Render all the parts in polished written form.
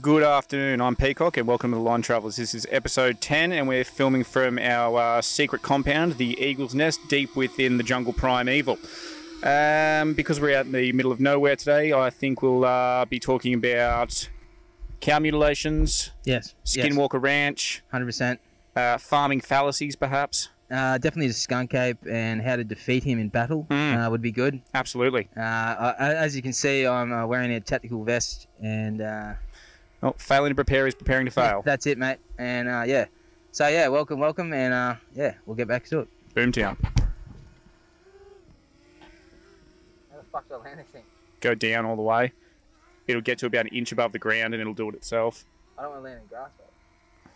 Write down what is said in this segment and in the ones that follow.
Good afternoon, I'm Peacock and welcome to the Line Travellers. This is episode 10 and we're filming from our secret compound, the Eagle's Nest, deep within the jungle primeval. Because we're out in the middle of nowhere today, I think we'll be talking about cow mutilations, Yes. Skinwalker Ranch, 100%. farming fallacies perhaps. Definitely the skunk ape and how to defeat him in battle would be good. Absolutely. As you can see, I'm wearing a tactical vest and... Well, failing to prepare is preparing to fail. That's it, mate. And yeah. So yeah, welcome, and yeah, we'll get back to it. Boomtown. How the fuck do I land this thing? Go down all the way. It'll get to about an inch above the ground and it'll do it itself. I don't want to land in grass, mate.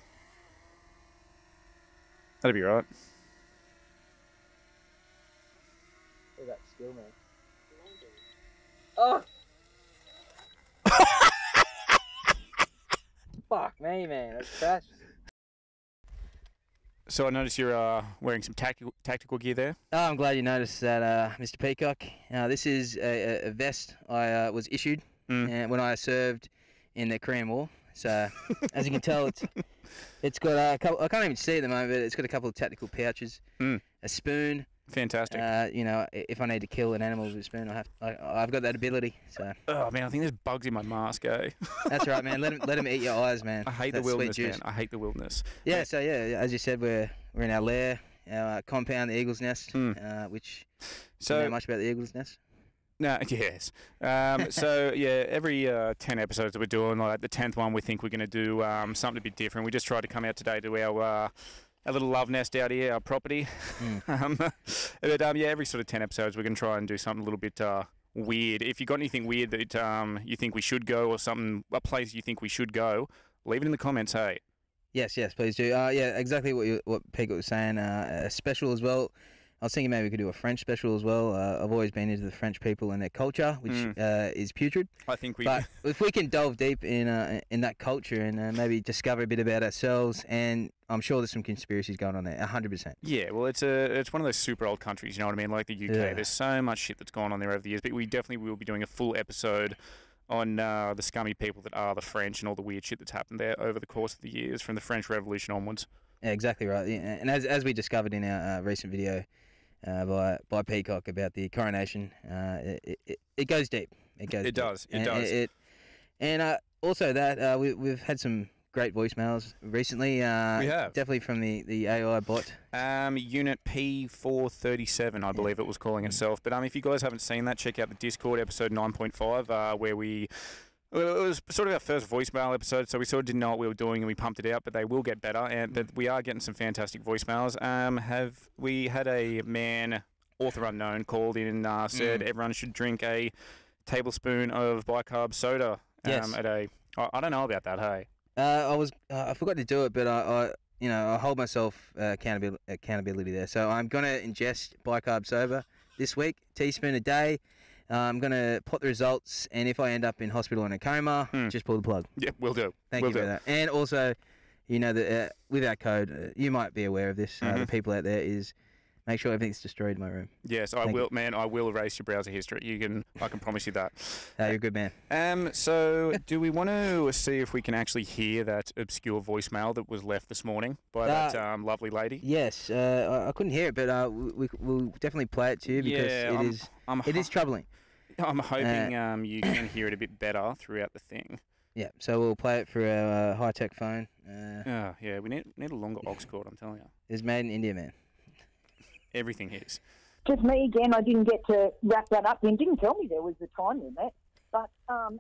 That'll be right. Look at that skill, man. Oh! Fuck me, man. That's trash. So I noticed you're wearing some tactical gear there. Oh, I'm glad you noticed that, Mr. Peacock. This is a vest I was issued when I served in the Korean War. So, as you can tell, it's got a couple. I can't even see it at the moment, but it's got a couple of tactical pouches, a spoon. Fantastic. You know, if I need to kill an animal with a spoon, I've got that ability. So. Oh man, I think there's bugs in my mask, eh? That's right, man. Let them eat your eyes, man. I hate the wilderness, man. I hate the wilderness. Yeah. So yeah, as you said, we're in our lair, our compound, the Eagle's Nest, which. Do you know much about the Eagle's Nest? No, yes. So yeah, every 10 episodes that we're doing, like the 10th one, we think we're going to do something a bit different. We just tried to come out today to our little love nest out here, our property. But yeah, every sort of 10 episodes, we're going to try and do something a little bit weird. If you got anything weird that you think we should go, or a place you think we should go, leave it in the comments. Hey. Yes, please do. Yeah, exactly what Peacock was saying. A special as well. I was thinking maybe we could do a French special as well. I've always been into the French people and their culture, which is putrid. I think we. But if we can delve deep in that culture and maybe discover a bit about ourselves, and I'm sure there's some conspiracies going on there, 100%. Yeah, well, it's one of those super old countries. You know what I mean? Like the UK. Yeah. There's so much shit that's gone on there over the years. But we definitely will be doing a full episode on the scummy people that are the French and all the weird shit that's happened there over the course of the years, from the French Revolution onwards. Yeah, exactly right. Yeah. And as we discovered in our recent video. By Peacock about the coronation, it goes deep. It does. And also that we've had some great voicemails recently. We have definitely from the AI bot. Unit P437, I believe it was calling itself. But if you guys haven't seen that, check out the Discord episode 9.5, where we. Well, it was sort of our first voicemail episode, so we sort of didn't know what we were doing, and we pumped it out, but they will get better, but we are getting some fantastic voicemails. Have we had a man, author unknown, called in and said everyone should drink a tablespoon of bicarb soda yes. I don't know about that, hey? I forgot to do it, but I hold myself accountability there. So I'm going to ingest bicarb soda this week, teaspoon a day. I'm going to plot the results, and if I end up in hospital in a coma, just pull the plug. Yep, will do. Thank you for that. And also, that with our code, you might be aware of this, the people out there, is make sure everything's destroyed in my room. Yes, I will, man. I will erase your browser history. I can promise you that. You're a good man. So do we want to see if we can actually hear that obscure voicemail that was left this morning by that lovely lady? Yes, I couldn't hear it, but we'll definitely play it to you because it is troubling. I'm hoping you can hear it a bit better throughout the thing. Yeah, so we'll play it through our high-tech phone. Yeah, we need a longer aux cord, I'm telling you. It's made in India, man. Everything is. Just me again, I didn't get to wrap that up. You didn't tell me there was a time limit. But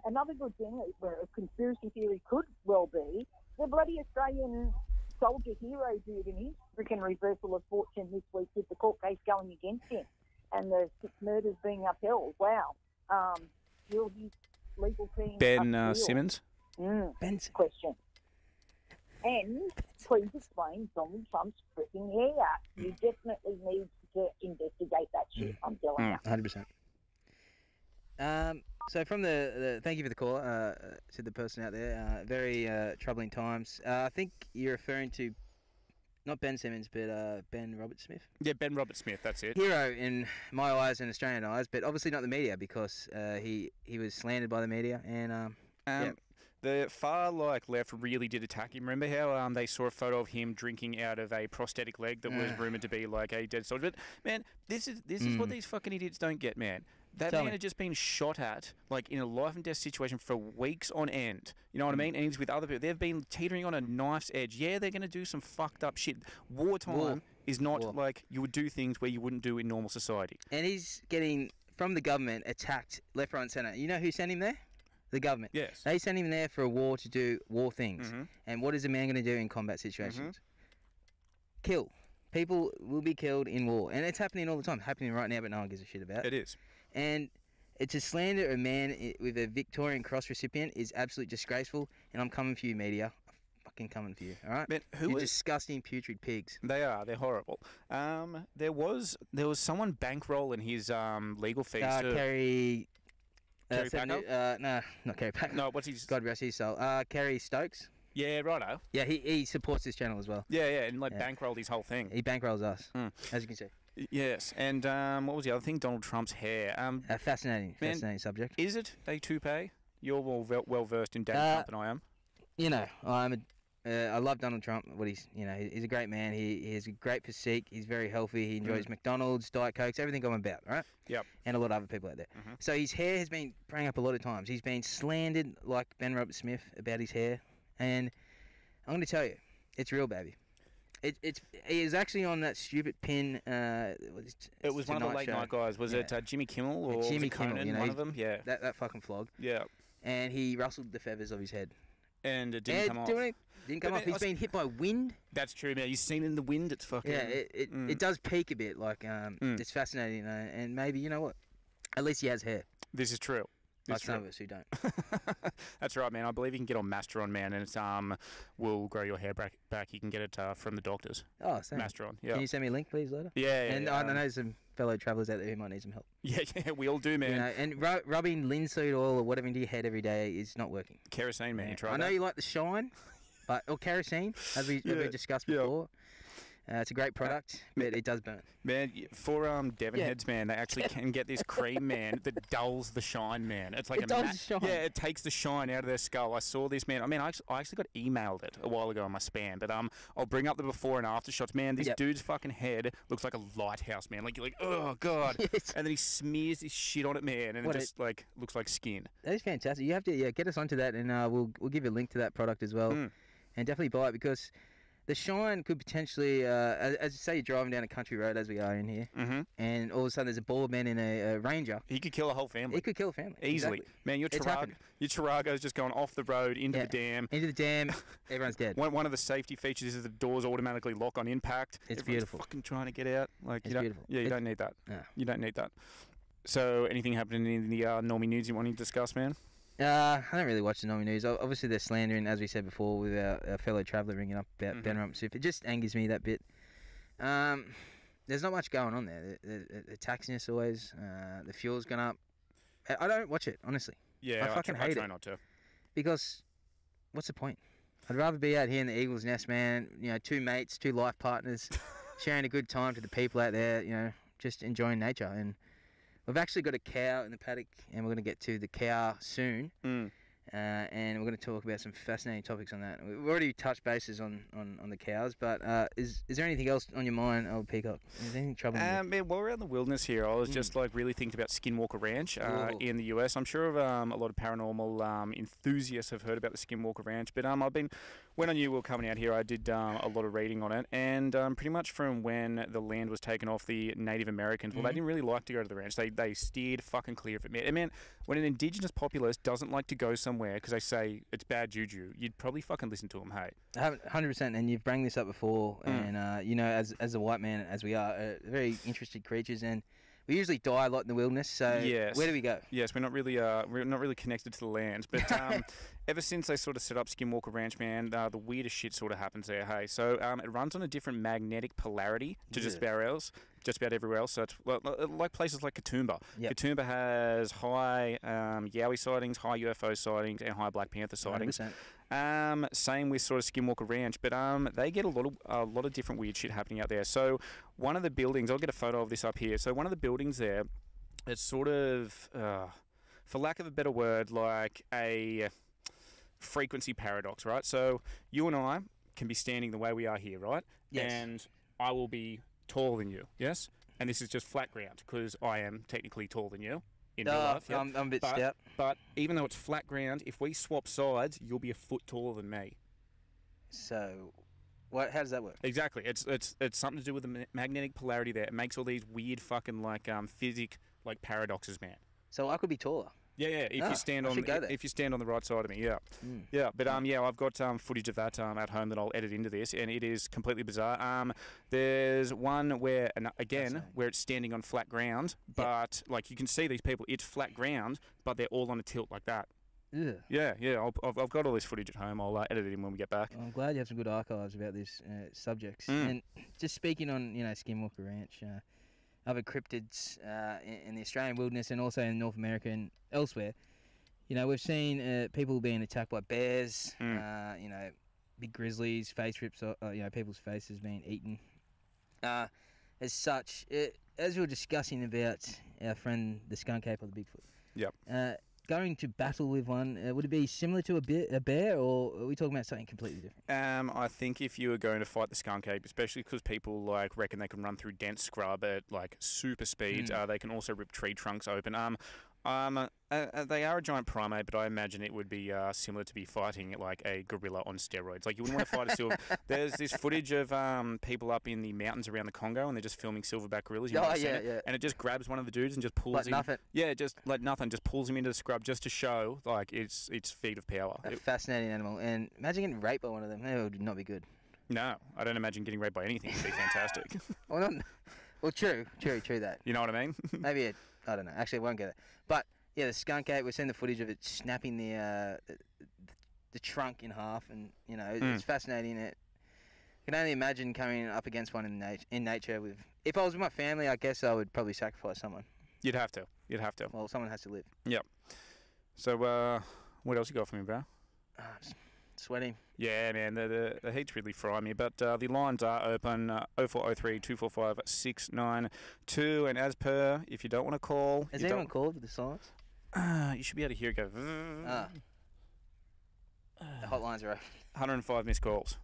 another good thing where a conspiracy theory could well be, the bloody Australian soldier hero dude and his freaking reversal of fortune this week with the court case going against him and the 6 murders being upheld. Wow. Will his legal team Ben Simmons? Ben's question. And please explain Donald Trump's freaking hair. You definitely need to investigate that shit, I'm telling you. 100%. So from thank you for the call to the person out there. Very troubling times. I think you're referring to not Ben Simmons, but Ben Robert Smith. Yeah, Ben Robert Smith, that's it. Hero in my eyes and Australian eyes, but obviously not the media because he was slandered by the media and yeah. The far left really did attack him. Remember how they saw a photo of him drinking out of a prosthetic leg that was rumoured to be like a dead soldier? But man, this is what these fucking idiots don't get, man. That man had just been shot at, like, in a life and death situation for weeks on end. You know what I mean? And he's with other people. They've been teetering on a knife's edge. Yeah, they're going to do some fucked up shit. Wartime is not like you would do things where you wouldn't do in normal society. And he's getting, from the government, attacked left, right and centre. You know who sent him there? The government. Yes. They sent him there for a war to do war things. And what is a man going to do in combat situations? Kill. People will be killed in war. And it's happening all the time. It's happening right now, but no one gives a shit about it. It is. And to slander a man with a Victorian Cross recipient is absolutely disgraceful. And I'm coming for you, media. I'm fucking coming for you, all right? Man, You're disgusting, putrid pigs. They are. They're horrible. There was someone bankrolling his legal fees too. Kerry Packer? No, not Kerry Packer. No, what's his... God rest his soul. Kerry Stokes. Yeah, righto. Yeah, he supports this channel as well. Yeah, and bankrolled his whole thing. He bankrolls us, as you can see. Yes, and what was the other thing? Donald Trump's hair. Fascinating subject. Is it a toupee? You're well versed in Donald Trump than I am. You know, I love Donald Trump. He's a great man. He has a great physique. He's very healthy. He enjoys McDonald's, Diet Cokes, everything I'm about, right? Yep. And a lot of other people out there. So his hair has been sprang up a lot of times. He's been slandered like Ben Roberts-Smith about his hair, and I'm going to tell you, it's real, baby. He is actually on that stupid pin. It was one of the late night guys. Was it Jimmy Kimmel or Jimmy Conan? Kimmel, One of them. Yeah. That fucking flog. Yeah. And he rustled the feathers of his head. And it didn't come off. Didn't come off. He's been hit by wind. That's true, man. You've seen it in the wind. It's fucking. Yeah. It does peak a bit. Like it's fascinating, you know. And maybe you know what? At least he has hair. This is true. Like some of us who don't. That's right, man. I believe you can get on Mastron, man, and it's will grow your hair back. You can get it from the doctors. Oh, same. Mastron. Yeah. Can you send me a link, please, later? Yeah. And I know some fellow travellers out there who might need some help. Yeah, we all do, man. You know, and rubbing linseed oil or whatever into your head every day is not working. Kerosene, man. You try that? I know you like the shine, or kerosene, as we discussed before. It's a great product, but it does burn. Man, for Devon heads, man, they actually can get this cream, man, that dulls the shine, man. It's like shine. Yeah, it takes the shine out of their skull. I saw this, man. I mean, I actually got emailed it a while ago on my spam, but I'll bring up the before and after shots. Man, this dude's fucking head looks like a lighthouse, man. Like, you're like, oh, God. Yes. And then he smears this shit on it, man, and it just, like, looks like skin. That is fantastic. You have to get us onto that, and we'll give you a link to that product as well. And definitely buy it, because the shine could potentially, as you say, you're driving down a country road as we are in here, and all of a sudden there's a bald man in a Ranger. He could kill a whole family. He could kill a family. Easily. Exactly. Man, your Tarago's just going off the road into the dam. Into the dam, everyone's dead. One of the safety features is the doors automatically lock on impact. It's Everyone's beautiful. Fucking trying to get out. Like, it's beautiful. Yeah, you don't need that. No. You don't need that. So, anything happening in the Normie News you want to discuss, man? I don't really watch the Normie News. Obviously, they're slandering, as we said before, with our fellow traveller ringing up about Ben Roberts-Smith. It just angers me that bit. There's not much going on there. The taxiness always, the fuel's gone up. I don't watch it, honestly. Yeah, I fucking hate try it. Not to. Because, what's the point? I'd rather be out here in the Eagle's Nest, man. You know, two mates, two life partners, sharing a good time to the people out there, you know, just enjoying nature. And we've actually got a cow in the paddock, and we're going to get to the cow soon. And we're going to talk about some fascinating topics on that. We've already touched bases on the cows, but is there anything else on your mind, old Peacock? Is there anything troubling you? Man, while we're out in the wilderness here, I was just like really thinking about Skinwalker Ranch in the US. I'm sure a lot of paranormal enthusiasts have heard about the Skinwalker Ranch, but when I knew we were coming out here, I did a lot of reading on it, and pretty much from when the land was taken off the Native Americans, well, they didn't really like to go to the ranch. They steered fucking clear of it. Man, when an indigenous populace doesn't like to go somewhere because they say it's bad juju, you'd probably fucking listen to them, hey? 100%, and you've brought this up before, and you know, as a white man, as we are, very interested creatures, and we usually die a lot in the wilderness. So where do we go? Yes, we're not really connected to the land. But ever since they sort of set up Skinwalker Ranch, man, the weirdest shit sort of happens there. Hey, so it runs on a different magnetic polarity to just about everywhere else. So it's like places like Katoomba. Yep. Katoomba has high Yowie sightings, high UFO sightings, and high Black Panther sightings. 100%. Same with sort of Skinwalker Ranch, but they get a lot of different weird shit happening out there. So one of the buildings, I'll get a photo of this up here. So one of the buildings there, it's sort of, for lack of a better word, like a frequency paradox, right? So you and I can be standing the way we are here, right? Yes. And I will be taller than you, yes? And this is just flat ground because I am technically taller than you in real life. Yep. I'm a bit stout. But even though it's flat ground, if we swap sides, you'll be a foot taller than me. So, how does that work? Exactly. It's something to do with the magnetic polarity there. It makes all these weird fucking like paradoxes, man. So I could be taller. Yeah. If you stand on the right side of me, yeah. But I've got footage of that at home that I'll edit into this, and it is completely bizarre. There's one where where it's standing on flat ground, but you can see these people. It's flat ground, but they're all on a tilt like that. Yeah. I've got all this footage at home. I'll edit it in when we get back. Well, I'm glad you have some good archives about these subjects. And just speaking on Skinwalker Ranch. Other cryptids in the Australian wilderness and also in North America and elsewhere. We've seen people being attacked by bears, big grizzlies, face rips, people's faces being eaten. As such, as we were discussing about our friend, the skunk ape or the Bigfoot, going to battle with one, would it be similar to a bear, or are we talking about something completely different? I think if you were going to fight the skunk ape, especially because people reckon they can run through dense scrub at super speeds, they can also rip tree trunks open. They are a giant primate, but I imagine it would be similar to be fighting a gorilla on steroids. You wouldn't want to fight a silver. There's this footage of people up in the mountains around the Congo, and they're just filming silverback gorillas. And it just grabs one of the dudes and just pulls him. Nothing. Yeah, just like nothing, just pulls him into the scrub just to show its feat of power. A fascinating animal, and imagine getting raped by one of them. That would not be good. No, I don't imagine getting raped by anything would be fantastic. Well, true that. You know what I mean? Maybe I don't know. Actually, I won't get it. But yeah, the skunk ape. We've seen the footage of it snapping the trunk in half, and it's fascinating. I can only imagine coming up against one in nature. If I was with my family, I guess I would probably sacrifice someone. You'd have to. Well, someone has to live. Yep. So, what else you got for me, bro? Sweating. Yeah, man, the heat's really frying me. But the lines are open, 0403 245 692. And as per, if you don't want to call... Has anyone called with the silence? You should be able to hear it go... The hotlines are open. 105 missed calls.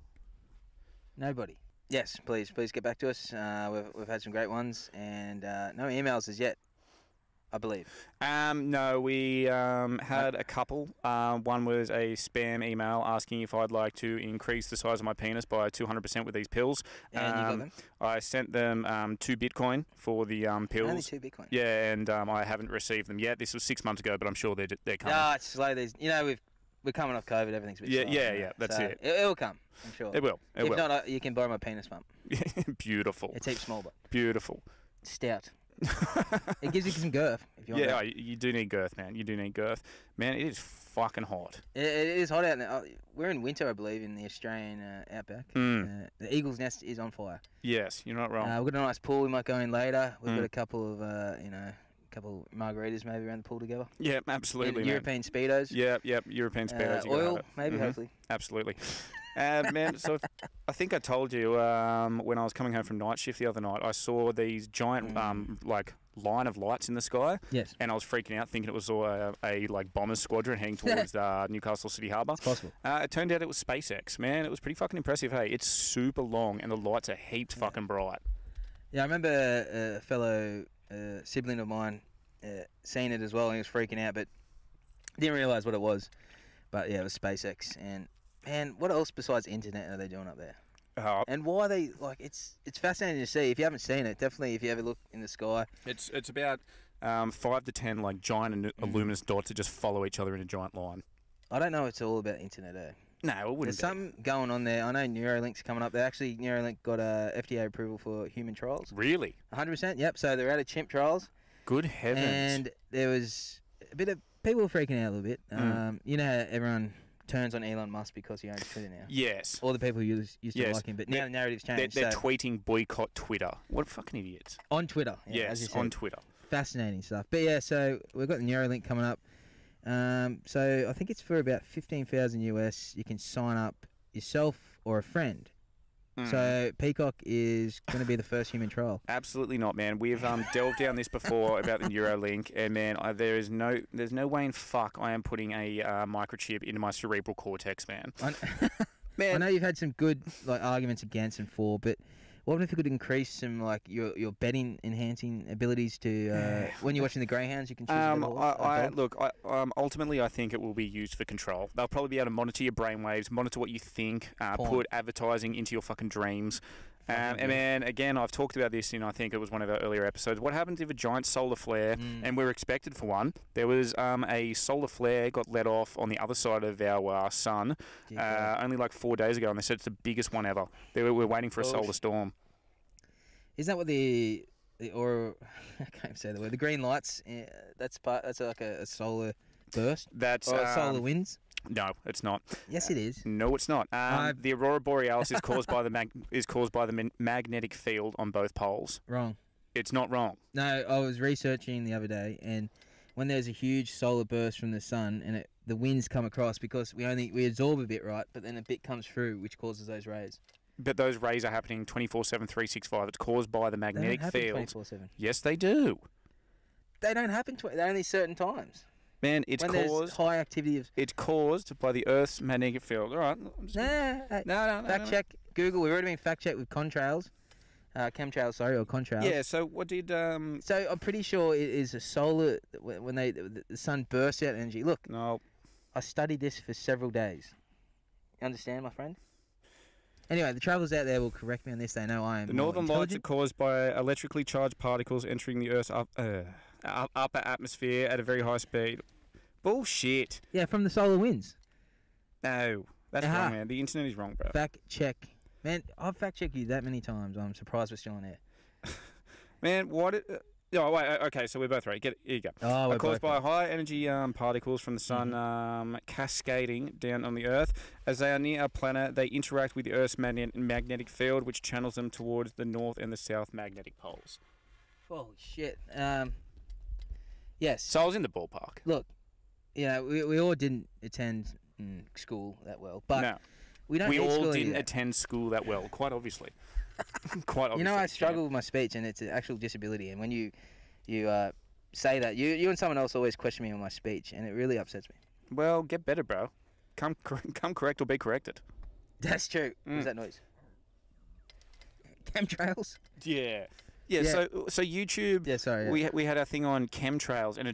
Nobody. Yes, please get back to us. We've had some great ones. And no emails as yet, I believe. No, we had a couple. One was a spam email asking if I'd like to increase the size of my penis by 200% with these pills. And you got them? I sent them 2 Bitcoin for the pills. Only 2 Bitcoin? Yeah, and I haven't received them yet. This was 6 months ago, but I'm sure they're coming. It's slow. We're coming off COVID. Everything's a bit slow. Yeah, that's it. It will come, I'm sure. It will. If not, you can borrow my penis pump. Beautiful. It's heaps small, but... Beautiful. Stout. It gives you some girth. If you want you do need girth, man. You do need girth. Man, it is fucking hot. It is hot out now. We're in winter, I believe, in the Australian outback. The Eagle's Nest is on fire. Yes, you're not wrong. We've got a nice pool we might go in later. We've got a couple of, couple margaritas maybe around the pool together. Yeah, absolutely, man. European Speedos. Yep, European Speedos. Oil, maybe, hopefully. Absolutely. Man, so I think I told you when I was coming home from night shift the other night, I saw these giant line of lights in the sky. Yes. And I was freaking out, thinking it was a bomber's squadron heading towards Newcastle City Harbour. It's possible. It turned out it was SpaceX. Man, it was pretty fucking impressive. Hey, it's super long and the lights are heaps fucking bright. Yeah, I remember a fellow sibling of mine seeing it as well, and he was freaking out, but didn't realise what it was. But yeah, it was SpaceX. And man, what else besides internet are they doing up there? And why are they it's fascinating to see. If you haven't seen it, definitely if you ever look in the sky. It's about 5 to 10 giant luminous dots that just follow each other in a giant line. I don't know if it's all about internet, No, it wouldn't. There's something going on there. I know Neuralink's coming up. Actually, Neuralink got FDA approval for human trials. Really? 100%, yep. So they're out of chimp trials. Good heavens. And there was a bit of... People were freaking out a little bit. You know how everyone turns on Elon Musk because he owns Twitter now? Yes. All the people who used to like him. But now the narrative's changed. They're tweeting boycott Twitter. What fucking idiots. On Twitter. Yeah, yes, on Twitter. Fascinating stuff. But yeah, so we've got the Neuralink coming up. So I think it's for about $15,000 US. You can sign up yourself or a friend So Peacock is going to be the first human trial. Absolutely not, man. We've delved down this before about the Neuralink, and man, there's no way in fuck I am putting a microchip into my cerebral cortex, man. Man, I know you've had some good arguments against and for, but what if you could increase some your betting enhancing abilities to when you're watching the Greyhounds, you can choose ultimately I think it will be used for control. They'll probably be able to monitor your brainwaves, monitor what you think, put advertising into your fucking dreams. And man, again, I've talked about this in, I think it was one of our earlier episodes. What happens if a giant solar flare, and we're expected for one, there was a solar flare got let off on the other side of our sun only like 4 days ago, and they said it's the biggest one ever. We're waiting for a solar storm. Isn't that what I can't even say the word, the green lights, that's like a solar burst? That's solar winds? No, it's not. Yes, it is. No, it's not. The aurora borealis is caused by the magnetic field on both poles. Wrong. It's not wrong. No, I was researching the other day, and when there's a huge solar burst from the sun, and the winds come across, because we absorb a bit, right, but then a bit comes through, which causes those rays. But those rays are happening 24/7, 365. It's caused by the magnetic field. 24/7. Yes, they do. They don't happen. They're only certain times. Man, it's when caused. There's high activity of. It's caused by the Earth's magnetic field. All right. No. Fact check. Google. We've already been fact checked with contrails, chemtrails. Or contrails. Yeah. So what did? So I'm pretty sure it is a solar when the sun bursts out energy. Look. No. I studied this for several days. You understand, my friend? Anyway, the travellers out there will correct me on this. They know I am. The northern lights are caused by electrically charged particles entering the Earth's upper atmosphere at a very high speed. Bullshit. Yeah, from the solar winds. No, that's wrong, man. The internet is wrong, bro. Fact check. Man, I've fact checked you that many times. I'm surprised we're still on air. Man, what... Oh, wait, okay, so we're both right. Here you go. Oh, we're caused by high energy particles from the sun cascading down on the Earth. As they are near our planet, they interact with the Earth's magnetic field, which channels them towards the north and the south magnetic poles. Holy shit. Yes. So I was in the ballpark. Look, we all didn't attend school that well, but no. we all didn't attend school that well, quite obviously. Quite obviously. I struggle with my speech, and it's an actual disability. And when you say that, you and someone else always question me on my speech, and it really upsets me. Well, get better, bro. Come correct or be corrected. That's true. What's that noise? Chemtrails? Yeah. So YouTube. Yeah, sorry. Yeah. We had a thing on chemtrails, and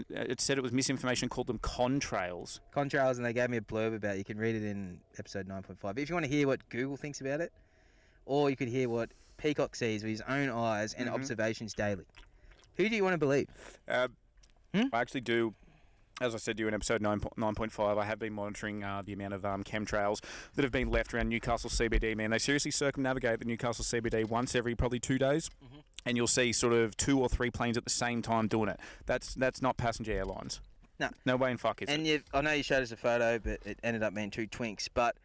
it said it was misinformation. Called them contrails. Contrails, and they gave me a blurb about it. You can read it in episode 9.5. If you want to hear what Google thinks about it, or you could hear what Peacock sees with his own eyes and observations daily. Who do you want to believe? I actually do. As I said to you in episode 9.5, I have been monitoring the amount of chemtrails that have been left around Newcastle CBD, man. They seriously circumnavigate the Newcastle CBD once every probably 2 days, and you'll see sort of 2 or 3 planes at the same time doing it. That's not passenger airlines. No way in fuck is it. I know you showed us a photo, but it ended up being 2 twinks. But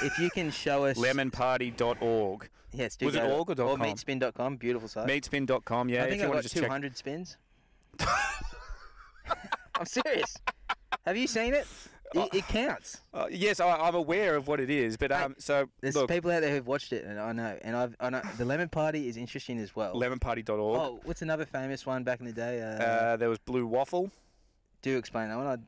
if you can show us... lemonparty.org. Yes, was it org or .com? Or meatspin.com, beautiful site. Meatspin.com, yeah. I think I've got 200 spins. I'm serious. Have you seen it? It counts. Yes, I'm aware of what it is, but there's people out there who've watched it, and I know. And I know the Lemon Party is interesting as well. Lemonparty.org. Oh, what's another famous one back in the day? There was Blue Waffle. Do explain that one.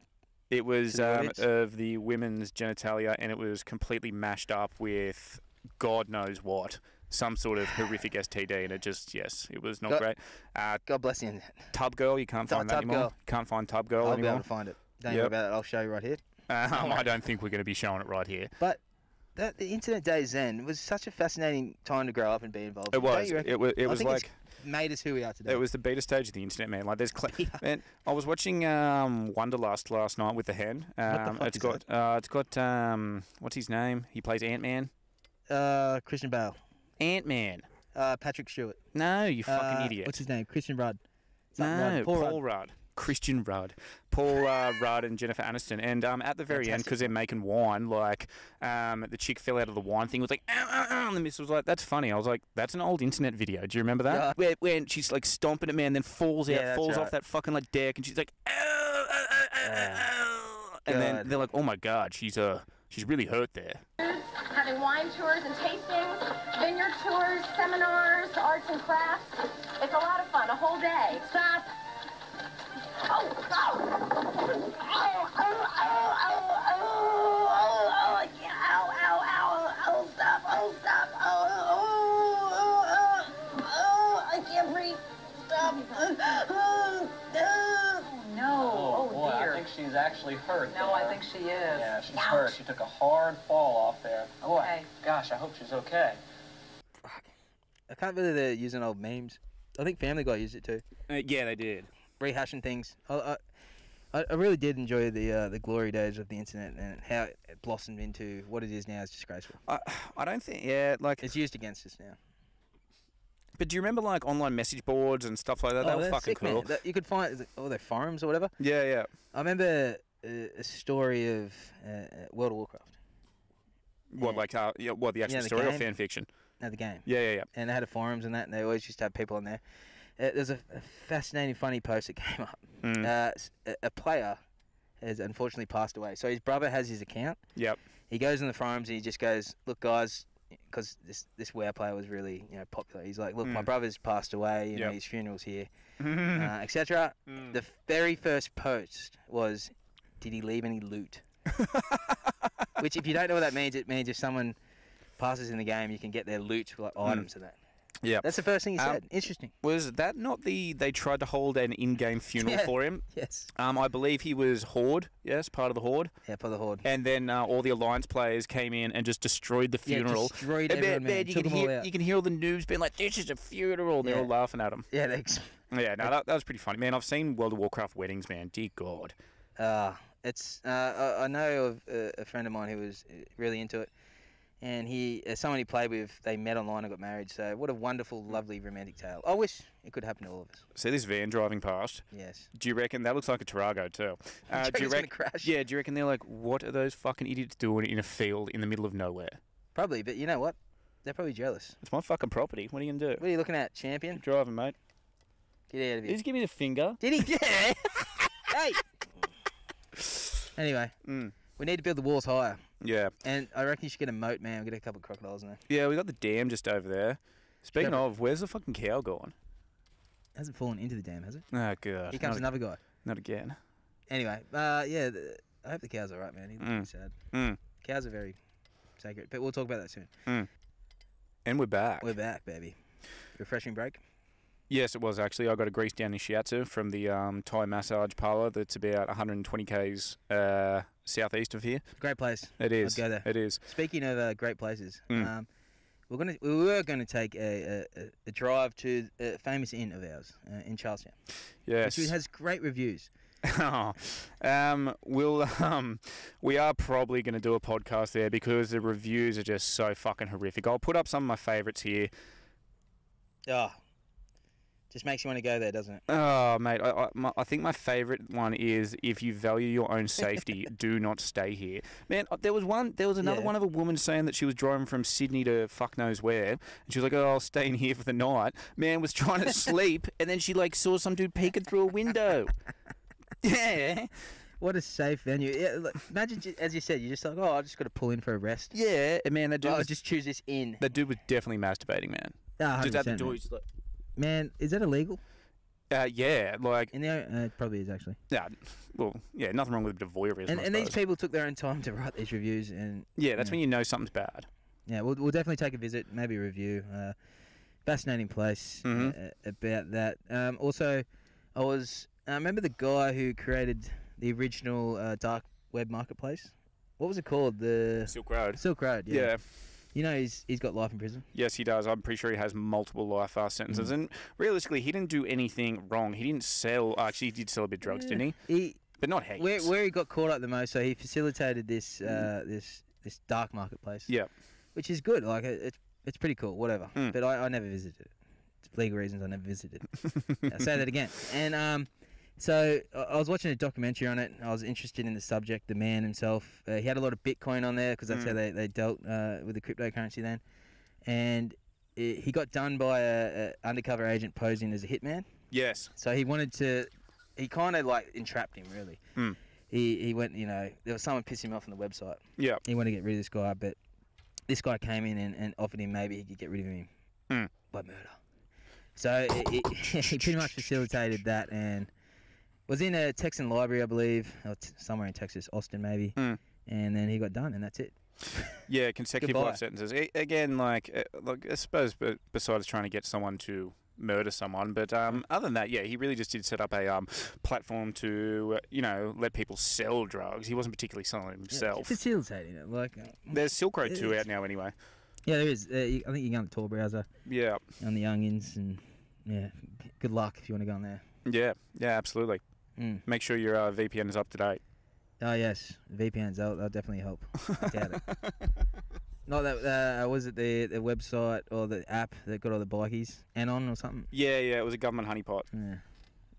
It was of the women's genitalia, and it was completely mashed up with God knows what. Some sort of horrific STD, and it was not great. God bless you. Tub Girl, you can't find that anymore. Girl. Can't find Tub Girl anymore. I'll be able to find it. Don't worry about it. I'll show you right here. I don't think we're going to be showing it right here. But the internet days then was such a fascinating time to grow up and be involved. It was. It was like it's made us who we are today. It was the beta stage of the internet, man. Like there's, man. I was watching Wonderlust last night with the hen. What the fuck it's got what's his name? He plays Ant-Man. Christian Bale. Ant-Man. Patrick Stewart. No, you fucking idiot. What's his name? Christian Rudd. No, Paul Rudd. Christian Rudd. Paul Rudd and Jennifer Aniston. And at the very end, because they're making wine, like the chick fell out of the wine thing, was like, ow, ow, ow, and the miss was like, that's funny. I was like, that's an old internet video. Do you remember that? Yeah. When she's like stomping at man, then falls off that fucking like deck, and she's like, ow, ow, ow, ow, ow. And then they're like, oh my God, she's really hurt there. Have having wine tours and tastings, vineyard tours, seminars, arts and crafts. It's a lot of fun, a whole day. Stop. Oh, stop. I can't breathe. Stop. No. Oh, boy, dear. I think she's actually hurt. No, I think she is. Yeah, she's hurt. She took a hard fall off there. Oh, okay. Gosh, I hope she's okay. Fuck. I can't believe they're using old memes. I think Family Guy used it too. Yeah, they did. Rehashing things. I really did enjoy the glory days of the internet and how it blossomed into what it is now. Is disgraceful. I don't think, like... It's used against us now. But do you remember, like, online message boards and stuff like that? They were fucking sick, cool. You could find all their forums or whatever. Yeah. I remember a story of World of Warcraft. What, like, the actual story or fan fiction? No, the game. Yeah. And they had forums and that, and they always used to have people on there. There's a fascinating, funny post that came up. A player has unfortunately passed away. So his brother has his account. Yep. He goes in the forums and he just goes, "Look, guys," because this WoW player was really popular. He's like, "Look, my brother's passed away. You know, his funeral's here, etc." The very first post was, "Did he leave any loot?" Which, if you don't know what that means, it means if someone passes in the game, you can get their loot, like items and that. Yeah, that's the first thing he said. Interesting. Was that not they tried to hold an in-game funeral for him? Yes. I believe he was Horde. Yes, part of the Horde. Yeah, part of the Horde. And then all the Alliance players came in and just destroyed the funeral. Yeah, destroyed everyone, man. You can hear all the noobs being like, "This is a funeral." And they're all laughing at him. Yeah, that was pretty funny, man. I've seen World of Warcraft weddings, man. Dear God. I know of a friend of mine who was really into it. And someone he played with, they met online and got married. So what a wonderful, lovely romantic tale. I wish it could happen to all of us. See this van driving past? Yes. Do you reckon that looks like a Tarago too? Do you reckon crash? Yeah. Do you reckon they're like, what are those fucking idiots doing in a field in the middle of nowhere? Probably, but you know what? They're probably jealous. It's my fucking property. What are you gonna do? What are you looking at, champion? Keep driving, mate. Get out of here. Did he just give me the finger? Did he? Yeah. Hey. Anyway. We need to build the walls higher. Yeah. And I reckon you should get a moat, man. We'll get a couple of crocodiles in there. Yeah, we got the dam just over there. Speaking of, where's the fucking cow gone? It hasn't fallen into the dam, has it? Oh, God. Here comes another guy. Not again. Anyway, yeah, I hope the cow's all right, man. He looks really sad. Cows are very sacred, but we'll talk about that soon. And we're back. We're back, baby. Refreshing break? Yes, it was actually. I got a grease down in shiatsu from the Thai massage parlour that's about 120 k's southeast of here. Great place. It is. Let's go there. It is. Speaking of great places, we were going to take a drive to a famous inn of ours in Charlestown. Yes. Which has great reviews. We are probably going to do a podcast there because the reviews are just so fucking horrific. I'll put up some of my favourites here. Oh. Just makes you want to go there, doesn't it? Oh, mate, I think my favourite one is, if you value your own safety, do not stay here. Man, there was another one of a woman saying that she was driving from Sydney to fuck knows where, and she was like, "Oh, I'll stay in here for the night." Man was trying to sleep, and then she saw some dude peeking through a window. Yeah. What a safe venue. Yeah, look, imagine, as you said, you're just like, I just got to pull in for a rest. Yeah, and man, that dude just choose this inn. That dude was definitely masturbating, man. Just at the door, he's like... Man, is that illegal? Yeah, like... It probably is, actually. Yeah, well, yeah, nothing wrong with a bit of voyeurism, And these people took their own time to write these reviews. And yeah, that's when you know something's bad. Yeah, we'll definitely take a visit, maybe a review. Fascinating place about that. Also, I remember the guy who created the original dark web marketplace. What was it called? The Silk Road. Silk Road, yeah. You know he's got life in prison? Yes, he does. I'm pretty sure he has multiple life sentences. And realistically, he didn't do anything wrong. He didn't sell... Actually, he did sell a bit of drugs, didn't he? But not heaps. Where he got caught up the most, so he facilitated this this dark marketplace. Yeah. Which is good. Like, it's pretty cool, whatever. But I never visited it. For legal reasons, I never visited it. I'll say that again. And... So I was watching a documentary on it. I was interested in the subject, the man himself. He had a lot of Bitcoin on there because that's how they dealt with the cryptocurrency then. And he got done by a undercover agent posing as a hitman. Yes. So he kind of entrapped him, really. He went, there was someone pissing him off on the website. Yeah. He wanted to get rid of this guy, but this guy came in and offered him maybe he could get rid of him by murder. So he pretty much facilitated that and was in a Texan library, I believe, or somewhere in Texas, Austin maybe, and then he got done, and that's it. Yeah, consecutive life sentences. Again, like I suppose, but besides trying to get someone to murder someone, but other than that, yeah, he really just did set up a platform to let people sell drugs. He wasn't particularly selling it himself. Yeah, facilitating it, like there's Silk Road 2 out now anyway. Yeah, there is. I think you can go on the Tor browser. Yeah. On the youngins, and yeah, good luck if you want to go on there. Yeah, absolutely. Make sure your VPN is up to date. Oh yes, VPNs. They'll definitely help. I doubt it. Not that was it the website or the app that got all the bikies Anon or something? Yeah, it was a government honeypot. Yeah,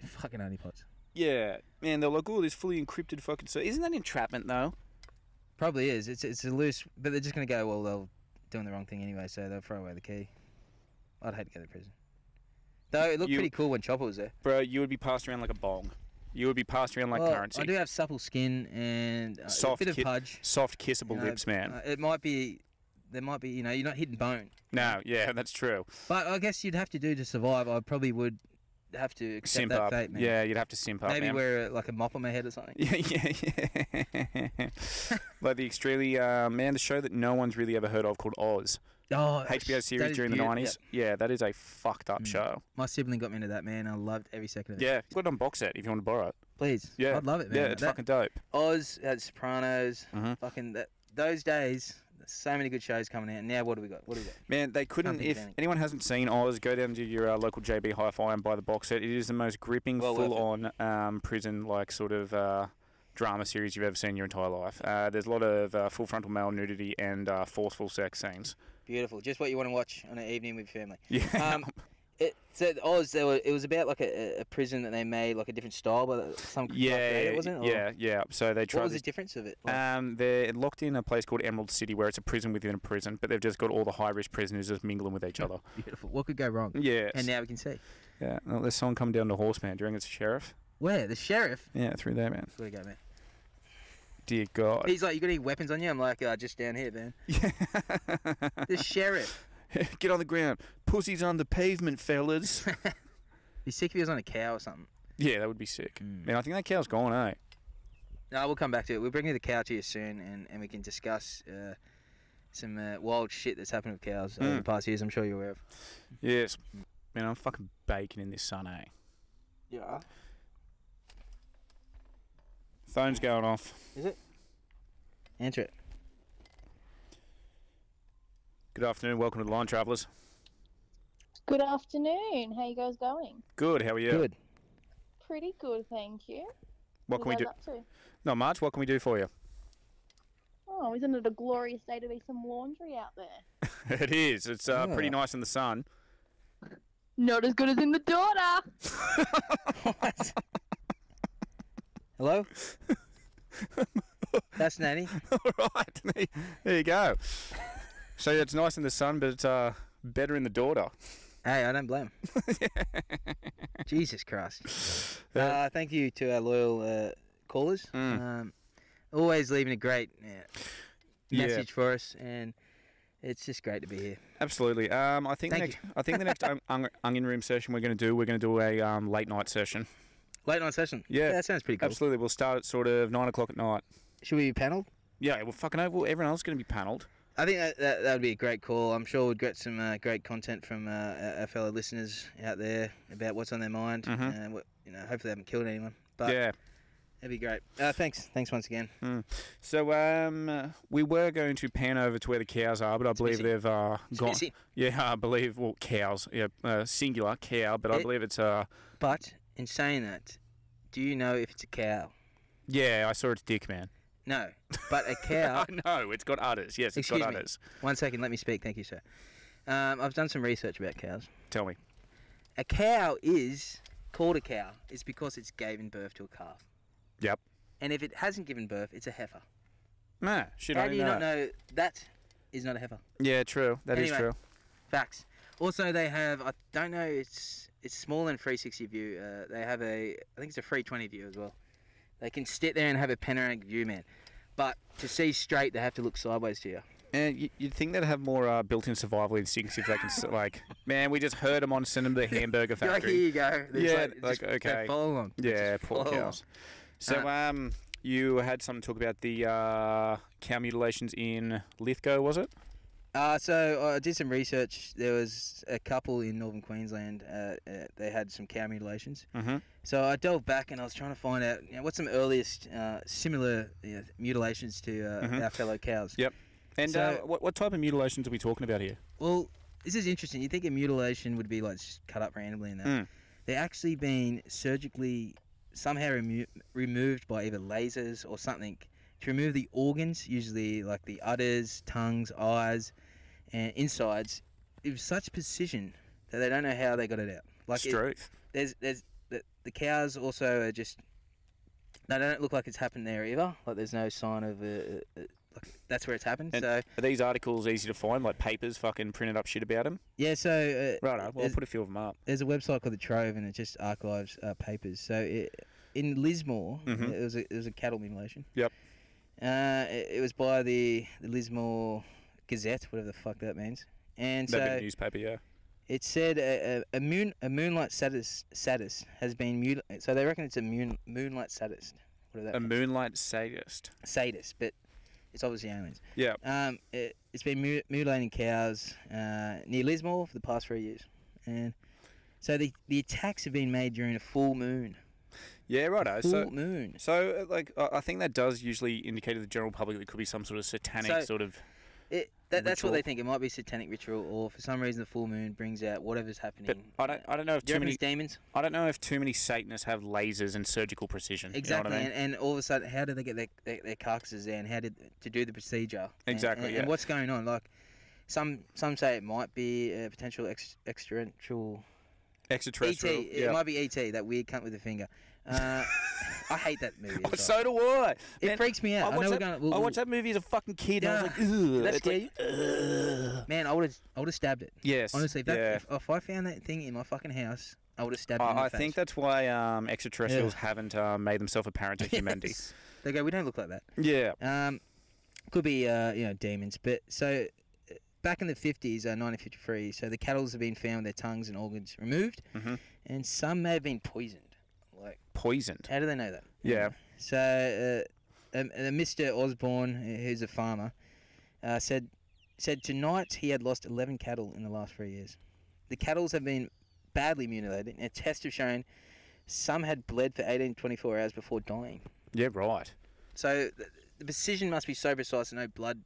fucking honeypots. Yeah, man, they're like, oh, this fully encrypted fucking. So isn't that entrapment though? Probably is. It's a loose, but they're just gonna go. Well, they're doing the wrong thing anyway, so they'll throw away the key. I'd hate to go to prison. Though it looked pretty cool when Chopper was there. Bro, you would be passed around like a bong. You would be passed around like currency. I do have supple skin and a bit of pudge. Soft, kissable lips, man. There might be, you're not hitting bone. No, yeah, that's true. But I guess you'd have to do to survive. I probably would have to accept simp that up. fate, man. Yeah, you'd have to simp up, Maybe man. wear like a mop on my head or something. Yeah. Like the Australia, man, the show that no one's really ever heard of called Oz. Oh, HBO series during the 90s. Yep. Yeah, that is a fucked up show. My sibling got me into that, man. I loved every second of it. Yeah, got it on box set if you want to borrow it. Please. Yeah. I'd love it, man. Yeah, it's fucking dope. Oz had Sopranos. Fucking those days, so many good shows coming out. Now what do we got? Man, they couldn't. If anyone hasn't seen Oz, go down to your local JB Hi-Fi and buy the box set. It is the most gripping, full-on prison like sort of drama series you've ever seen in your entire life. There's a lot of full frontal male nudity and forceful sex scenes. Beautiful. Just what you want to watch on an evening with your family. Yeah. So Oz, it was about like a prison that they made like a different style, but some wasn't it? Yeah. So they tried. What was the difference of it? Like? They're locked in a place called Emerald City, where it's a prison within a prison, but they've just got all the high-risk prisoners just mingling with each other. Beautiful. What could go wrong? Yeah. And now we can see. Yeah. Well, there's someone coming down the horse, man. Do you reckon it's a sheriff? Where? The sheriff? Yeah, through there, man. Where'd he go, man? Dear God. He's like, you got any weapons on you? I'm like, just down here, man. Yeah. The sheriff. Get on the ground. Pussy's on the pavement, fellas. Be sick if he was on a cow or something. Yeah, that would be sick. Man, I think that cow's gone, eh? No, we'll come back to it. We'll bring the cow to you soon, and we can discuss some wild shit that's happened with cows over the past years. I'm sure you're aware of. Yes. Man, I'm fucking baking in this sun, eh? Yeah. Phone's going off. Is it? Answer it. Good afternoon. Welcome to the Line Travellers. Good afternoon. How you guys going? Good. How are you? Good. Pretty good, thank you. What can we do? Up to? Not much. What can we do for you? Oh, isn't it a glorious day to be some laundry out there? It is. It's pretty nice in the sun. Not as good as in the daughter. What? Hello? That's Nanny. All right. There you go. So it's nice in the sun, but it's better in the daughter. Hey, I don't blame him. Jesus Christ. Thank you to our loyal callers. Always leaving a great message for us, and it's just great to be here. Absolutely. I think the next onion room session we're going to do a late night session. Late night session? Yeah. That sounds pretty cool. Absolutely. We'll start at sort of 9 o'clock at night. Should we be panelled? Yeah, well, fucking over. Everyone else is going to be panelled. I think that would be a great call. I'm sure we'd get some great content from our fellow listeners out there about what's on their mind. Hopefully they haven't killed anyone. But yeah, that'd be great. Thanks once again. So we were going to pan over to where the cows are, but I believe they've gone. Yeah, I believe. Well, cows. Yeah, singular cow, but I believe it's But in saying that, do you know if it's a cow? Yeah, I saw its dick, man. No, but a cow... I know, it's got udders. Yes, it's got udders. 1 second, let me speak. Thank you, sir. I've done some research about cows. Tell me. A cow is called a cow is because it's given birth to a calf. Yep. And if it hasn't given birth, it's a heifer. Nah, shit, How do you not know that is not a heifer? Yeah, true. That is true. Facts. Also, they have, I don't know, it's smaller than 360 view. They have I think it's a 320 view as well. They can sit there and have a panoramic view, man. But to see straight, they have to look sideways to you. And you'd think they'd have more built-in survival instincts if they can, like, man, we just heard them on send them to the hamburger factory. Here you go. Okay. Follow them. Yeah, poor cows. So, you had something to talk about the cow mutilations in Lithgow, was it? So I did some research. There was a couple in northern Queensland. They had some cow mutilations. Mm-hmm. So I delved back and I was trying to find out what's some earliest similar mutilations to our fellow cows. Yep. And so, what type of mutilations are we talking about here? Well, this is interesting. You think a mutilation would be like just cut up randomly and that. They're actually being surgically somehow removed by either lasers or something to remove the organs, usually like the udders, tongues, eyes, and insides, with such precision that they don't know how they got it out. Like Truth. There's the cows also are just, they don't look like it's happened there either. Like there's no sign of like that's where it's happened. And so are these articles easy to find? Like papers fucking printed up shit about them? Yeah. So right. Well, I'll put a few of them up. There's a website called the Trove, and it just archives papers. So in Lismore, it was a cattle mutilation. Yep. It was by the Lismore Gazette, whatever the fuck that means. And That'd so be a newspaper, yeah. it said a moonlight sadist has been mutilated. So they reckon it's a moonlight sadist. Whatever that means. Moonlight sadist. Sadist, but it's obviously aliens. Yeah. It's been mutilating cows near Lismore for the past 3 years, and so the attacks have been made during a full moon. Yeah, righto. Full moon. So, like, I think that does usually indicate to the general public that it could be some sort of satanic sort of. That's what they think. It might be satanic ritual, or for some reason the full moon brings out whatever's happening. But I don't know if too many demons. I don't know if too many Satanists have lasers and surgical precision. Exactly, you know what I mean? and all of a sudden, how did they get their carcasses there, and how did to do the procedure? Exactly, and what's going on? Like, some say it might be a potential extraterrestrial. Extraterrestrial. ET. It might be ET, that weird cunt with the finger. I hate that movie. So do I. It freaks me out. I watched that movie as a fucking kid. And I was like, ugh. Did that scare you? Man, I would have stabbed it. Yes. Honestly, if I found that thing in my fucking house, I would have stabbed it in the face. I think that's why extraterrestrials haven't made themselves apparent to humanity. Yes. They go, we don't look like that. Yeah. Could be demons, but so. Back in the 50s, 1953, so the cattle have been found with their tongues and organs removed, and some may have been poisoned. Like poisoned? How do they know that? Yeah. So Mr. Osborne, who's a farmer, said tonight he had lost 11 cattle in the last 3 years. The cattle have been badly mutilated, and tests have shown some had bled for 18 to 24 hours before dying. Yeah, right. So the precision must be so precise that no blood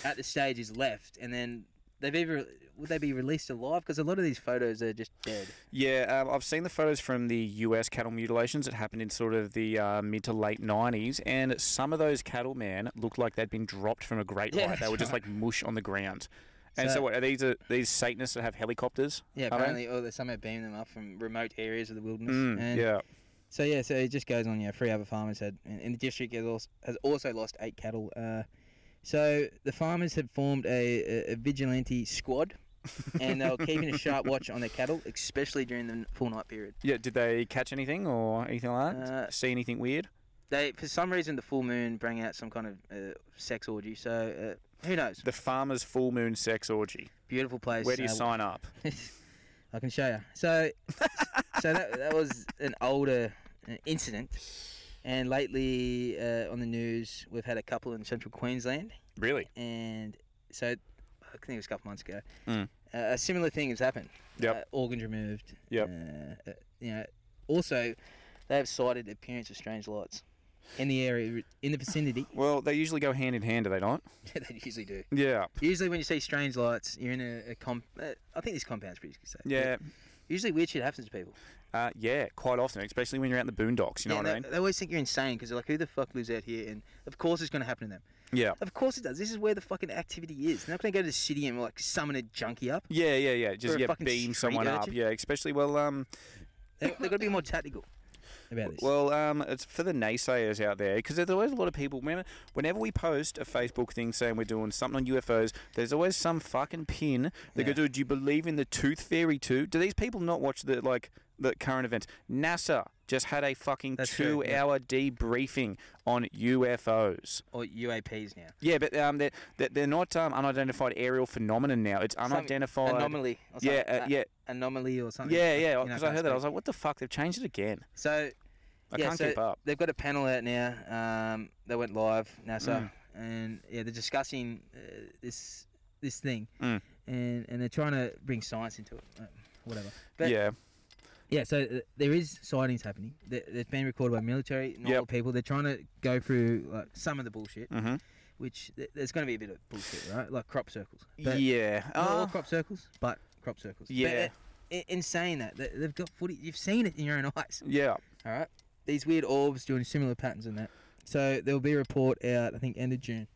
at the stage is left, and then would they be released alive? Because a lot of these photos are just dead. Yeah, I've seen the photos from the US cattle mutilations that happened in sort of the mid to late 90s, and some of those cattle, man, looked like they'd been dropped from a great height. They were just like mush on the ground. And so what, are these Satanists that have helicopters? Yeah, apparently, or they somehow beam them up from remote areas of the wilderness. So it just goes on. 3 other farmers in the district has also lost 8 cattle. So the farmers had formed a vigilante squad, and they were keeping a sharp watch on their cattle, especially during the full night period. Yeah, did they catch anything or anything like that? See anything weird? For some reason, the full moon bring out some kind of sex orgy. So who knows? The farmers' full moon sex orgy. Beautiful place. Where do you sign up? I can show you. So that was an older incident. And lately, on the news, we've had a couple in central Queensland. Really? And so, I think it was a couple months ago. A similar thing has happened. Yep. Organs removed. Yep. Also, they have cited the appearance of strange lights in the area, in the vicinity. Well, they usually go hand in hand, do they not? Yeah, they usually do. Yeah. Usually, when you see strange lights, you're in I think this compound's pretty safe. Yeah. Usually, weird shit happens to people. Yeah, quite often, especially when you're out in the boondocks, you know what I mean? They always think you're insane because they're like, who the fuck lives out here? And of course it's going to happen to them. Yeah. Of course it does. This is where the fucking activity is. They're not going to go to the city and like summon a junkie up. Yeah. Just beam someone up. Yeah, especially, they've got to be more tactical about this. Well, it's for the naysayers out there, because there's always a lot of people. Whenever we post a Facebook thing saying we're doing something on UFOs, there's always some fucking pin that goes, do you believe in the tooth fairy too? Do these people not watch the current events? NASA just had a fucking 2-hour debriefing on UFOs. Or UAPs now. Yeah, but they're not unidentified aerial phenomenon now. It's unidentified... Anomaly. Or something. Anomaly or something. Yeah, because I heard that. I was like, what the fuck? They've changed it again. So... I can't keep up. They've got a panel out now. They went live, NASA, and they're discussing this thing, and they're trying to bring science into it, whatever. But yeah. So there is sightings happening. They're being recorded by military, not all people. They're trying to go through like some of the bullshit, which there's going to be a bit of bullshit, right? Like crop circles. But not all crop circles, but crop circles. Yeah. But, in saying that, they've got footage. You've seen it in your own eyes. Yeah. All right. These weird orbs doing similar patterns and that. So there'll be a report out, I think, end of June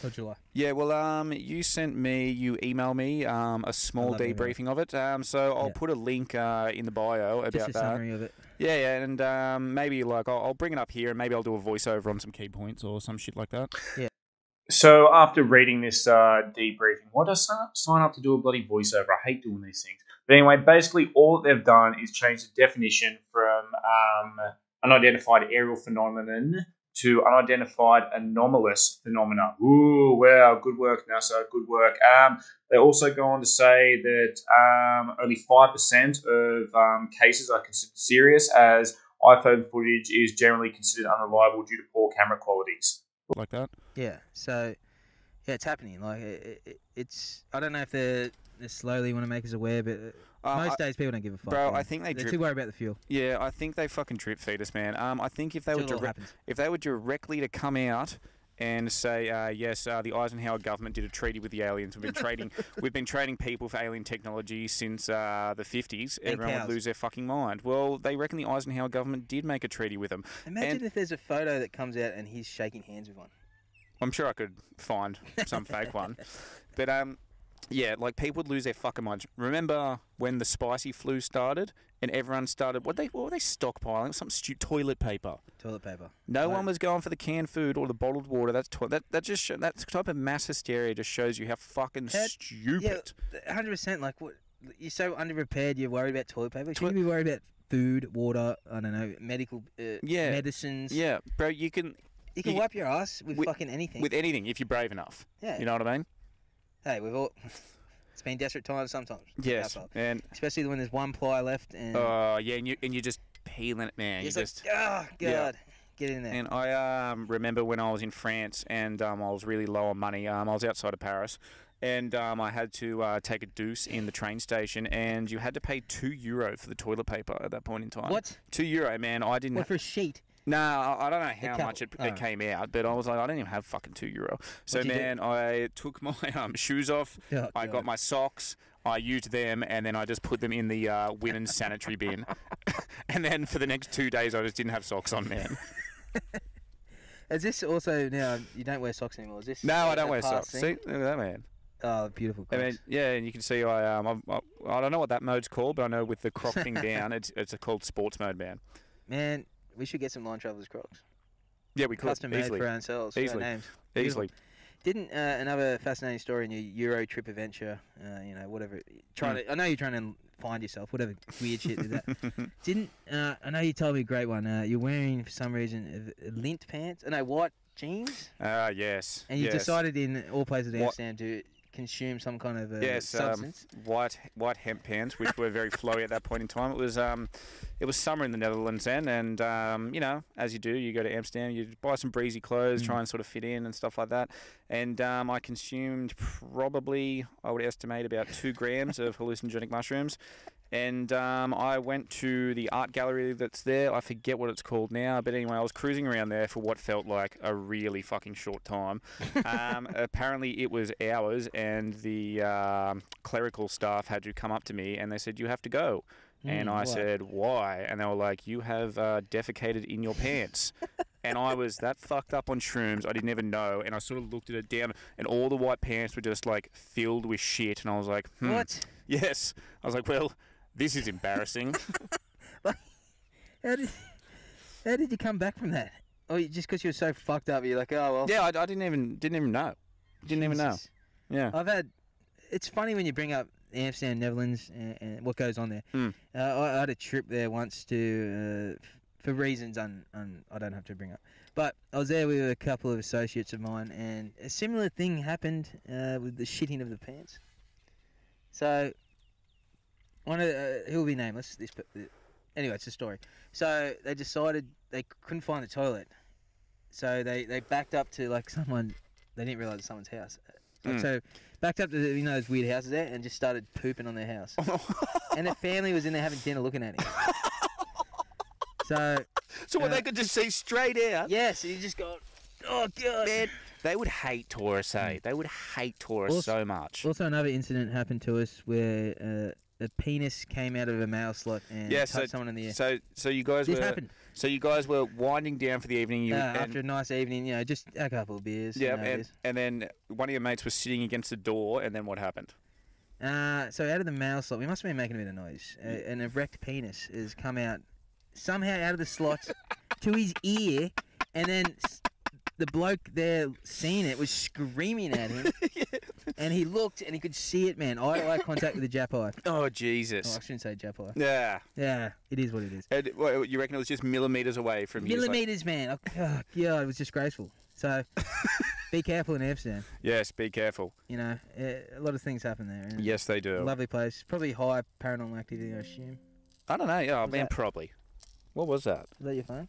or July. Yeah, well, you emailed me a small debriefing of it. So I'll put a link in the bio about just a summary of it. Yeah, and maybe like I'll bring it up here, and maybe I'll do a voiceover on some key points or some shit like that. Yeah. So after reading this debriefing, why do I sign up to do a bloody voiceover? I hate doing these things. But anyway, basically all that they've done is change the definition from unidentified aerial phenomenon to unidentified anomalous phenomena. Ooh, wow, good work, NASA, good work. They also go on to say that only 5% of cases are considered serious, as iPhone footage is generally considered unreliable due to poor camera qualities. Like that? Yeah, so, yeah, it's happening. Like, it's, I don't know if they slowly want to make us aware, but most days people don't give a fuck. Bro, I think they're too worried about the fuel. Yeah, I think they fucking drip feed us, man. I think if they were directly to come out and say, yes, the Eisenhower government did a treaty with the aliens. We've been trading people for alien technology since the 50s. Everyone would lose their fucking mind. Well, they reckon the Eisenhower government did make a treaty with them. Imagine if there's a photo that comes out and he's shaking hands with one. I'm sure I could find some fake one. But yeah, like people would lose their fucking minds. Remember when the spicy flu started and everyone started? What were they stockpiling? Some toilet paper. Toilet paper. No one was going for the canned food or the bottled water. That type of mass hysteria just shows you how fucking stupid. Yeah, 100%. Like what? You're so underprepared. You're worried about toilet paper. Shouldn't you be worried about food, water? I don't know, medical medicines. Yeah, bro. You can wipe your ass with fucking anything. With anything, if you're brave enough. Yeah. You know what I mean? Hey, it's been desperate times sometimes. Yes, and especially when there's one ply left. And yeah, and you're just peeling it, man. You're just oh god, get in there. And I remember when I was in France and I was really low on money. I was outside of Paris, and I had to take a deuce in the train station, and you had to pay €2 for the toilet paper at that point in time. What? €2, man. I didn't. What, for a sheet? No, I don't know how much it came out, but I was like, I didn't even have fucking €2. So, man, I took my shoes off, I got my socks, I used them, and then I just put them in the women's sanitary bin. And then for the next 2 days, I just didn't have socks on, man. Is this also, now, you don't wear socks anymore? Is this? No, I don't wear socks. See, look at that, man. Oh, beautiful. I mean, yeah, and you can see I don't know what that mode's called, but I know with the croc thing down, it's called sports mode, man. Man. We should get some Line Travelers Crocs. Yeah, we could. Custom made for ourselves. Easily. For our names. Easily. Didn't another fascinating story in your Euro trip adventure, whatever. I know you're trying to find yourself, whatever weird shit did that. I know you told me a great one. You're wearing, for some reason, lint pants. White jeans. Yes. And you decided in all places in Amsterdam to consume some kind of substance. White hemp pants, which were very flowy at that point in time. It was summer in the Netherlands then, and as you do, you go to Amsterdam, you buy some breezy clothes, try and sort of fit in and stuff like that. And I consumed probably, I would estimate, about 2 grams of hallucinogenic mushrooms. And I went to the art gallery that's there. I forget what it's called now. But anyway, I was cruising around there for what felt like a really fucking short time. Apparently, it was hours, and the clerical staff had to come up to me, and they said, you have to go. And I said, why? And they were like, you have defecated in your pants. And I was that fucked up on shrooms, I didn't even know. And I sort of looked at it down, and all the white pants were just, like, filled with shit. And I was like, What? Yes. I was like, well, this is embarrassing. How did you come back from that? Oh, just because you were so fucked up, you're like, oh well. Yeah, I didn't even know. Didn't even know. Yeah. It's funny when you bring up Amsterdam, Netherlands, and what goes on there. I had a trip there once to for reasons I don't have to bring up. But I was there with a couple of associates of mine, and a similar thing happened with the shitting of the pants. So, one of he'll be nameless. Anyway, it's a story. So they decided they couldn't find the toilet, so they backed up to like someone. They didn't realise it was someone's house. So backed up to those weird houses there and just started pooping on their house. And the family was in there having dinner, looking at him. So what they could just see straight out. Yes, he just got, oh god, man. They would hate Taurus, eh? They would hate Taurus so much. Also, another incident happened to us where a penis came out of a mail slot and touched someone in the ear. So you guys happened. So you guys were winding down for the evening. After a nice evening, just a couple of beers. Yeah, and then one of your mates was sitting against the door, and then what happened? So out of the mail slot, we must have been making a bit of noise. An erect penis has come out somehow out of the slot to his ear, and then the bloke there seeing it was screaming at him. And he looked and he could see it, man. Eye contact with the Jap eye. Oh, Jesus. Oh, I shouldn't say Jap eye. Yeah. Yeah, it is what it is. And, well, you reckon it was just millimetres away from you? Millimetres, man. Oh, yeah, it was disgraceful. So, be careful in Amsterdam. Yes, be careful. A lot of things happen there. Yes, they do. Lovely place. Probably high paranormal activity, I assume. I don't know. Yeah, man, probably. What was that? Is that your phone?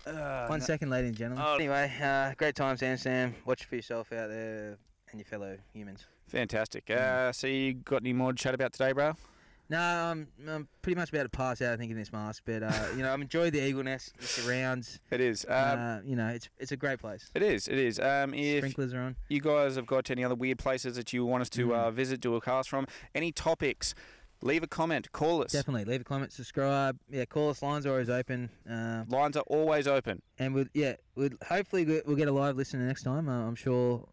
1 second, ladies and gentlemen. Anyway, great times, Amsterdam. Watch for yourself out there and your fellow humans. Fantastic. So you got any more to chat about today, bro? No, I'm pretty much about to pass out, I think, in this mask. But, I'm enjoying the Eagle Nest, the surrounds. It is. It's a great place. It is. If sprinklers are on. You guys have got any other weird places that you want us to visit, do a cast from, any topics, leave a comment, call us. Definitely. Leave a comment, subscribe. Yeah, call us. Lines are always open. Lines are always open. And hopefully we'll get a live listener next time. I'm sure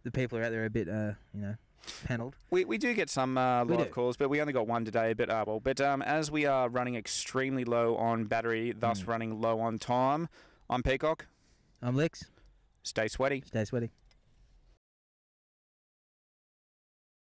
the people are out there a bit, panelled. We do get some live calls, but we only got one today, but as we are running extremely low on battery, thus running low on time, I'm Peacock. I'm Licks. Stay sweaty. Stay sweaty.